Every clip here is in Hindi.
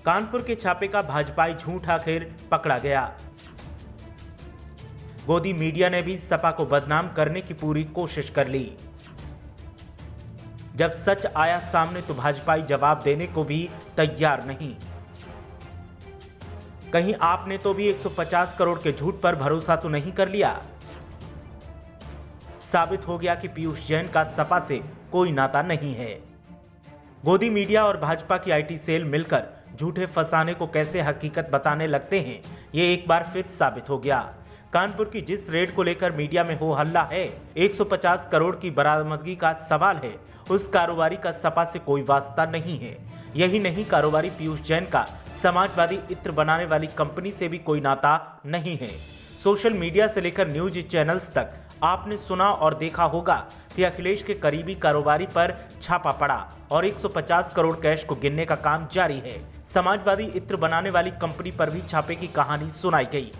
कानपुर के छापे का भाजपाई झूठ आखिर पकड़ा गया। गोदी मीडिया ने भी सपा को बदनाम करने की पूरी कोशिश कर ली। जब सच आया सामने तो भाजपाई जवाब देने को भी तैयार नहीं। कहीं आपने तो भी 150 करोड़ के झूठ पर भरोसा तो नहीं कर लिया। साबित हो गया कि पीयूष जैन का सपा से कोई नाता नहीं है। गोदी मीडिया और भाजपा की आईटी सेल मिलकर झूठे फंसाने को कैसे हकीकत बताने लगते हैं, ये एक बार फिर साबित हो गया। कानपुर की जिस रेड को लेकर मीडिया में हो हल्ला है, 150 करोड़ की बरामदगी का सवाल है, उस कारोबारी का सपा से कोई वास्ता नहीं है। यही नहीं, कारोबारी पीयूष जैन का समाजवादी इत्र बनाने वाली कंपनी से भी कोई नाता नहीं है। सोशल मीडिया से लेकर न्यूज चैनल्स तक आपने सुना और देखा होगा कि अखिलेश के करीबी कारोबारी पर छापा पड़ा और 150 करोड़ कैश को गिनने का काम जारी है। समाजवादी इत्र बनाने वाली कंपनी पर भी छापे की कहानी सुनाई गई।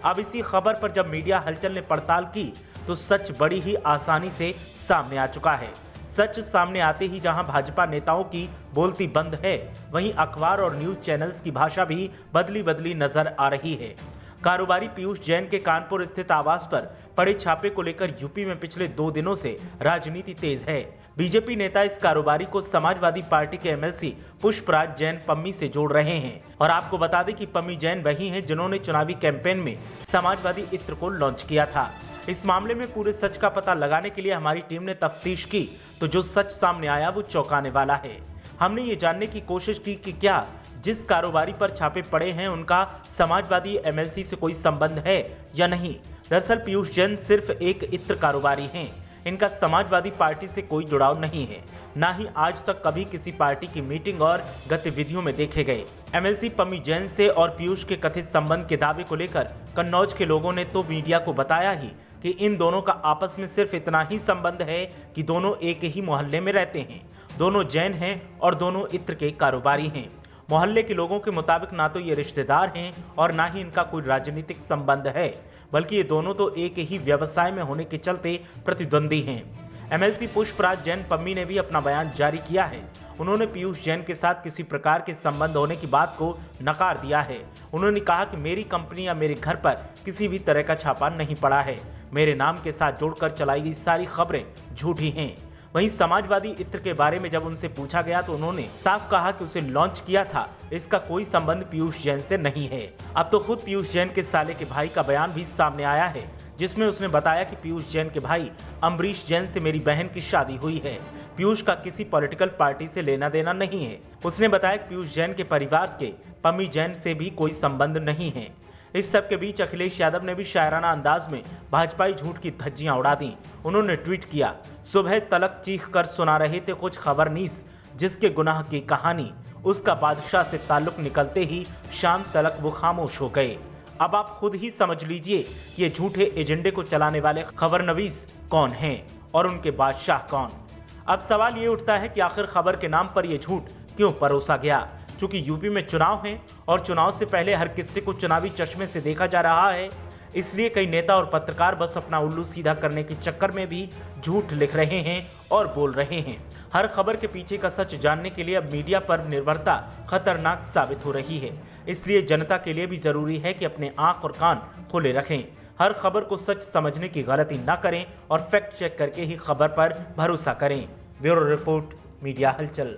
अब इसी खबर पर जब मीडिया हलचल ने पड़ताल की तो सच बड़ी ही आसानी से सामने आ चुका है। सच सामने आते ही जहां भाजपा नेताओं की बोलती बंद है, वहीं अखबार और न्यूज चैनल्स की भाषा भी बदली बदली नजर आ रही है। कारोबारी पीयूष जैन के कानपुर स्थित आवास पर पड़े छापे को लेकर यूपी में पिछले 2 दिनों से राजनीति तेज है। बीजेपी नेता इस कारोबारी को समाजवादी पार्टी के एमएलसी पुष्पराज जैन पम्मी से जोड़ रहे हैं। और आपको बता दें कि पम्मी जैन वही हैं जिन्होंने चुनावी कैंपेन में समाजवादी इत्र को लॉन्च किया था। इस मामले में पूरे सच का पता लगाने के लिए हमारी टीम ने तफ्तीश की तो जो सच सामने आया वो चौंकाने वाला है। हमने ये जानने की कोशिश की कि क्या जिस कारोबारी पर छापे पड़े हैं उनका समाजवादी एमएलसी से कोई संबंध है या नहीं। दरअसल पीयूष जैन सिर्फ एक इत्र कारोबारी हैं। इनका समाजवादी पार्टी से कोई जुड़ाव नहीं है, ना ही आज तक कभी किसी पार्टी की मीटिंग और गतिविधियों में देखे गए। एमएलसी पम्मी जैन से और पीयूष के कथित संबंध के दावे को लेकर कन्नौज के लोगों ने तो मीडिया को बताया ही कि इन दोनों का आपस में सिर्फ इतना ही संबंध है कि दोनों एक ही मोहल्ले में रहते हैं, दोनों जैन हैं और दोनों इत्र के कारोबारी हैं। मोहल्ले के लोगों के मुताबिक ना तो ये रिश्तेदार हैं और ना ही इनका कोई राजनीतिक संबंध है, बल्कि ये दोनों तो एक ही व्यवसाय में होने के चलते प्रतिद्वंदी हैं। एमएलसी पुष्पराज जैन पम्मी ने भी अपना बयान जारी किया है। उन्होंने पीयूष जैन के साथ किसी प्रकार के संबंध होने की बात को नकार दिया है। उन्होंने कहा कि मेरी कंपनी या मेरे घर पर किसी भी तरह का छापा नहीं पड़ा है। मेरे नाम के साथ जोड़कर चलाई गई सारी खबरें झूठी हैं। वहीं समाजवादी इत्र के बारे में जब उनसे पूछा गया तो उन्होंने साफ कहा कि उसे लॉन्च किया था, इसका कोई संबंध पीयूष जैन से नहीं है। अब तो खुद पीयूष जैन के साले के भाई का बयान भी सामने आया है, जिसमें उसने बताया कि पीयूष जैन के भाई अम्बरीश जैन से मेरी बहन की शादी हुई है। पीयूष का किसी पॉलिटिकल पार्टी से लेना देना नहीं है। उसने बताया कि पीयूष जैन के परिवार के पम्मी जैन से भी कोई संबंध नहीं है। इस सब के बीच अखिलेश यादव ने भी शायराना अंदाज में भाजपाई झूठ की धज्जियां उड़ा दी। उन्होंने ट्वीट किया, सुबह तलक चीख कर सुना रहे थे कुछ खबरनीस, जिसके गुनाह की कहानी उसका बादशाह से ताल्लुक निकलते ही शाम तलक वो खामोश हो गए। अब आप खुद ही समझ लीजिए ये झूठे एजेंडे को चलाने वाले खबरनवीस कौन हैं और उनके बादशाह कौन। अब सवाल ये उठता है कि आखिर खबर के नाम पर यह झूठ क्यों परोसा गया। चूंकि यूपी में चुनाव हैं और चुनाव से पहले हर किस्से को चुनावी चश्मे से देखा जा रहा है, इसलिए कई नेता और पत्रकार बस अपना उल्लू सीधा करने के चक्कर में भी झूठ लिख रहे हैं और बोल रहे हैं। हर खबर के पीछे का सच जानने के लिए अब मीडिया पर निर्भरता खतरनाक साबित हो रही है। इसलिए जनता के लिए भी जरूरी है कि अपने आंख और कान खुले रखें, हर खबर को सच समझने की गलती न करें और फैक्ट चेक करके ही खबर पर भरोसा करें। ब्यूरो रिपोर्ट, मीडिया हलचल।